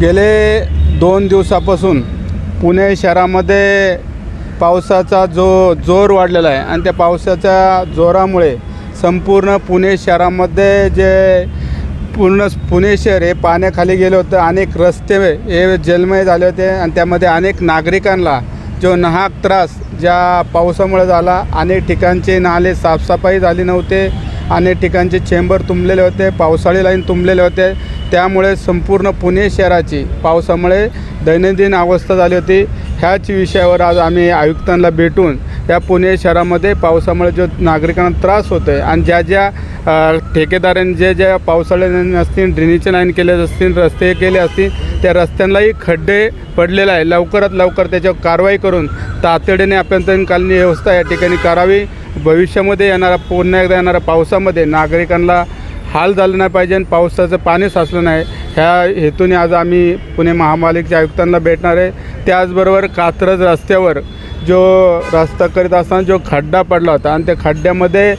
गेले 2 दिवसापासून पुणे शहरामध्ये पावसाचा जोर वाढलेला आहे आणि त्या पावसाच्या जोरामुळे संपूर्ण पुणे शहरामध्ये जे पूर्ण पुणे शहर हे पाण्याखाली गेलं होतं. अनेक रस्ते हे जलमय झाले होते आणि त्यामध्ये अनेक नागरिकांना जो नाहक त्रास ज्या पावसामुळे झाला. अनेक ठिकाणचे नाले साफसफाई झाली नव्हते, अनेक ठिकाणचे चेंबर तुंबलेले होते, पावसाळी लाईन तुंबलेले होते. त्यामुळे संपूर्ण पुणे शहराची पावसामुळे दैनंदिन अवस्था झाली होती. ह्याच विषयावर आज आम्ही आयुक्तांना भेटून या पुणे शहरामध्ये पावसामुळे जो नागरिकांना त्रास होतो आहे आणि ज्या ठेकेदारांनी ज्या पावसाळ्याने असतील ड्रेनेजचे लाईन केले असतील, रस्ते केले असतील, त्या रस्त्यांनाही खड्डे पडलेले आहे. लवकरात लवकर त्याच्यावर कारवाई करून तातडीने आपत्कालीन व्यवस्था या ठिकाणी करावी. भविष्यामध्ये पुन्हा एकदा येणाऱ्या पावसामध्ये नागरिकांना हाल झालं नाही पाहिजे आणि पावसाचं पाणी साचलं नाही, ह्या हेतूने आज आम्ही पुणे महापालिकेच्या आयुक्तांना भेटणार आहे. त्याचबरोबर कात्रज रस्त्यावर जो रस्ता करीत असताना जो खड्डा पडला होता आणि त्या खड्ड्यामध्ये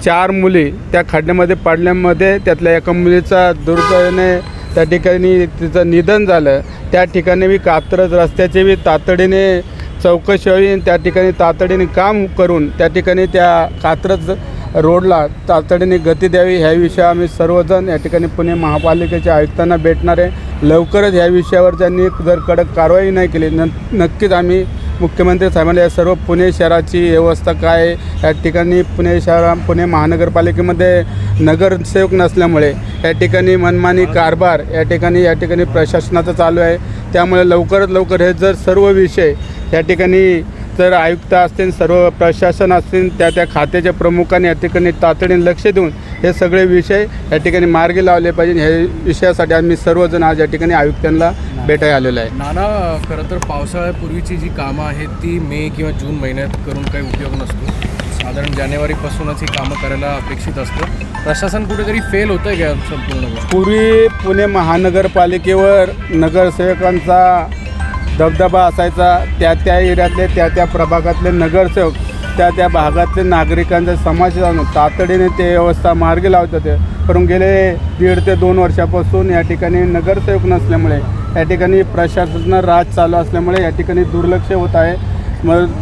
4 मुली त्या खड्ड्यामध्ये पडल्यामध्ये त्यातल्या एका मुलीचा दुर्दैवाने त्या ठिकाणी तिचं निधन झालं. त्या ठिकाणी बी कात्रज रस्त्याची बी तातडीने चौकशी व्हावी, त्या ठिकाणी तातडीने काम करून त्या ठिकाणी त्या कात्रज रोडला तातडीने गती द्यावी. ह्या विषयावर आम्ही सर्वजण या ठिकाणी पुणे महापालिकेच्या आयुक्तांना भेटणार आहे. लवकरच ह्या विषयावर त्यांनी जर कडक कारवाई नाही केली नक्कीच आम्ही मुख्यमंत्री साहेबांना या सर्व पुणे शहराची व्यवस्था काय या ठिकाणी पुणे महानगरपालिकेमध्ये नगरसेवक नसल्यामुळे या ठिकाणी मनमानी कारभार या ठिकाणी प्रशासनाचा चालू आहे. त्यामुळे लवकरात लवकर हे जर सर्व विषय या ठिकाणी जर आयुक्त असतील, सर्व प्रशासन असतील, त्या खात्याच्या प्रमुखांनी या ठिकाणी तातडीने लक्ष देऊन हे सगळे विषय या ठिकाणी मार्गी लावले पाहिजे. हे विषयासाठी आम्ही सर्वजण आज या ठिकाणी आयुक्तांना भेटायला आलेलो आहे. नाना, खरं तर पावसाळ्यापूर्वीची जी कामं आहेत ती मे किंवा जून महिन्यात करून काही उपयोग नसतो. साधारण जानेवारीपासूनच ही कामं करायला अपेक्षित असतं. प्रशासन कुठेतरी फेल होतं आहे का संपूर्ण? पूर्वी पुणे महानगरपालिकेवर नगरसेवकांचा दबदबा असायचा. त्या एरियातले त्या प्रभागातले नगरसेवक त्या भागातले नागरिकांचा समावेश आणून तातडीने ते व्यवस्था मार्गी लावत होते. पण गेले 1.5 ते 2 वर्षापासून या ठिकाणी नगरसेवक नसल्यामुळे या ठिकाणी प्रशासनाचा राज चालू असल्यामुळे या ठिकाणी दुर्लक्ष होत आहे.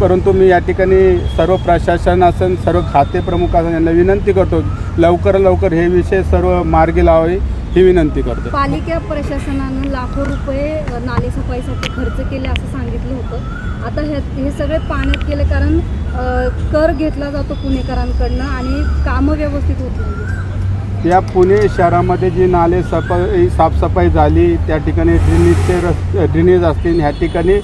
परंतु मी या ठिकाणी सर्व प्रशासन असेल, सर्व खाते प्रमुख असेल यांना विनंती करतो लवकर हे विषय सर्व मार्गी लावावे ही विनंती करतो. पालिका प्रशासनानं लाखो रुपये नालेसफाईसाठी खर्च केले असं सांगितलं होतं. आता हे सगळे पाण्यात गेले कारण कर घेतला जातो पुणेकरांकडनं आणि कामं व्यवस्थित होत नाही. या पुणे शहरामध्ये जी नाले साफसफाई झाली, त्या ठिकाणी ड्रेनेज असतील, ह्या ठिकाणी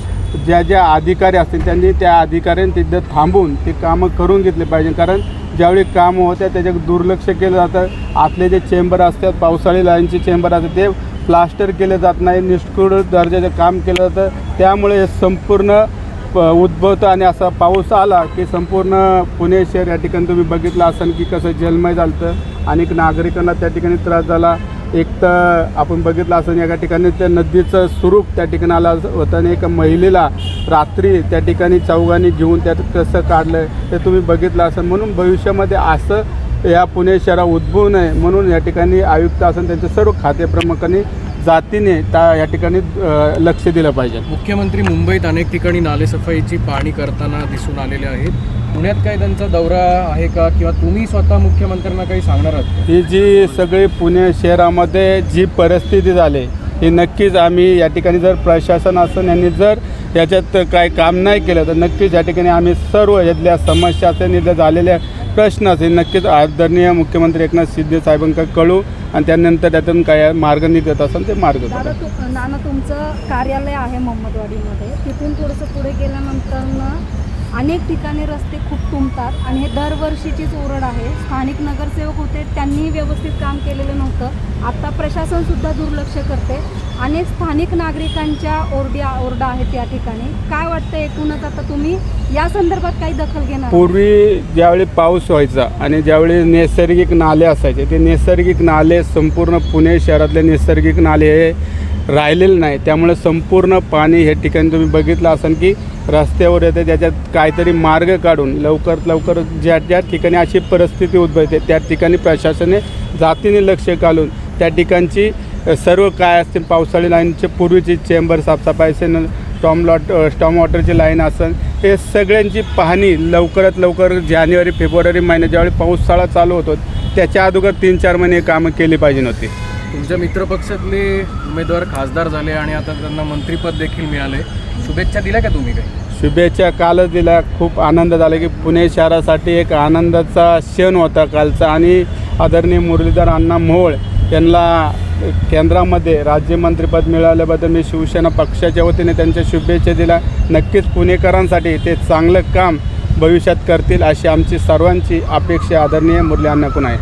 ज्या अधिकारी असतील त्यांनी त्या अधिकाऱ्यांनी तिथं थांबून ते कामं करून घेतले पाहिजे. कारण ज्यावेळी कामं होत्या त्याच्यात दुर्लक्ष केलं जातं. आतले जे चेंबर असतात, पावसाळी लाईनचे चेंबर असतात, ते प्लास्टर केले जात नाही, निष्ठुर दर्जाचं काम केलं जातं. त्यामुळे हे संपूर्ण उद्भवतं आणि असा पाऊस आला की संपूर्ण पुणे शहर या ठिकाणी तुम्ही बघितलं असाल की कसं जलमय झालं. अनेक नागरिकांना त्या ठिकाणी त्रास झाला. एक तर आपण बघितलं असं एका ठिकाणी त्या नदीचं स्वरूप त्या ठिकाणी आलं होतं आणि एका महिलेला रात्री त्या ठिकाणी चौघांनी घेऊन त्यात कसं काढलं ते तुम्ही बघितलं असेल. म्हणून भविष्यामध्ये असं या पुणे शहरात उद्भवू नये म्हणून या ठिकाणी आयुक्त असेल त्यांच्या सर्व खाते प्रमुखांनी जातीने या ठिकाणी लक्ष दिलं पाहिजे. मुख्यमंत्री मुंबईत अनेक ठिकाणी नालेसफाईची पाहणी करताना दिसून आलेले आहेत. पुण्यात काही त्यांचा दौरा आहे का किंवा तुम्ही स्वतः मुख्यमंत्र्यांना काही सांगणार आहात? ही जी सगळी पुणे शहरामध्ये जी परिस्थिती झाली ही नक्कीच आम्ही या ठिकाणी जर प्रशासन असेल यांनी जर याच्यात काही काम नाही केलं तर नक्कीच या ठिकाणी आम्ही सर्व यातल्या समस्या असेल, इथल्या झालेल्या प्रश्न असेल नक्कीच आदरणीय मुख्यमंत्री एकनाथ शिंदे साहेबांकडे कळू आणि त्यानंतर त्यातून काय मार्ग निघत असेल ते मार्ग. नाना, तुमचं कार्यालय आहे मोहम्मदवाडीमध्ये. तिथून थोडंसं पुढे गेल्यानंतर अनेक ठिकाणी रस्ते खूप तुंबतात आणि हे दरवर्षीचीच ओरड आहे. स्थानिक नगरसेवक होते, त्यांनी व्यवस्थित काम केलेलं नव्हतं. आता प्रशासनसुद्धा दुर्लक्ष करते. अनेक स्थानिक नागरिकांच्या ओरडा आहेत या ठिकाणी. काय वाटतं एकूणच आता तुम्ही या संदर्भात काही दखल घेणार? पूर्वी ज्यावेळी पाऊस व्हायचा आणि ज्यावेळी नैसर्गिक नाले असायचे ते नैसर्गिक नाले संपूर्ण पुणे शहरातले नैसर्गिक नाले हे राहिलेले नाही. त्यामुळे संपूर्ण पाणी हे ठिकाणी तुम्ही बघितलं असेल की रस्त्यावर येते. त्याच्यात काहीतरी मार्ग काढून लवकर ज्या ठिकाणी अशी परिस्थिती उद्भवते त्या ठिकाणी प्रशासनाने जातीने लक्ष घालून त्या ठिकाणची सर्व काय असतील पावसाळी लाईनचे पूर्वीची चेंबर साफसफाई असेल, स्टॉम वॉटरची लाईन असेल, हे सगळ्यांची पाहणी लवकरात लवकर जानेवारी फेब्रुवारी महिन्यात ज्यावेळी पावसाळा चालू होतो त्याच्या अगोदर 3-4 महिने कामं केली पाहिजे होती. तुमच्या मित्रपक्षातले उमेदवार खासदार झाले आणि आता त्यांना मंत्रिपद देखील मिळाले, शुभेच्छा दिल्या का तुम्ही काही? शुभेच्छा कालच दिल्या. खूप आनंद झाला की पुणे शहरासाठी एक आनंदाचा क्षण होता कालचा. आणि आदरणीय मुरलीधर अण्णा मोहोळ यांना केंद्रामध्ये राज्यमंत्रीपद मिळाल्याबद्दल मी शिवसेना पक्षाच्या वतीने त्यांच्या शुभेच्छा दिल्या. नक्कीच पुणेकरांसाठी ते चांगलं काम भविष्यात करतील अशी आमची सर्वांची अपेक्षा आदरणीय मुरली अण्णाकडून आहे.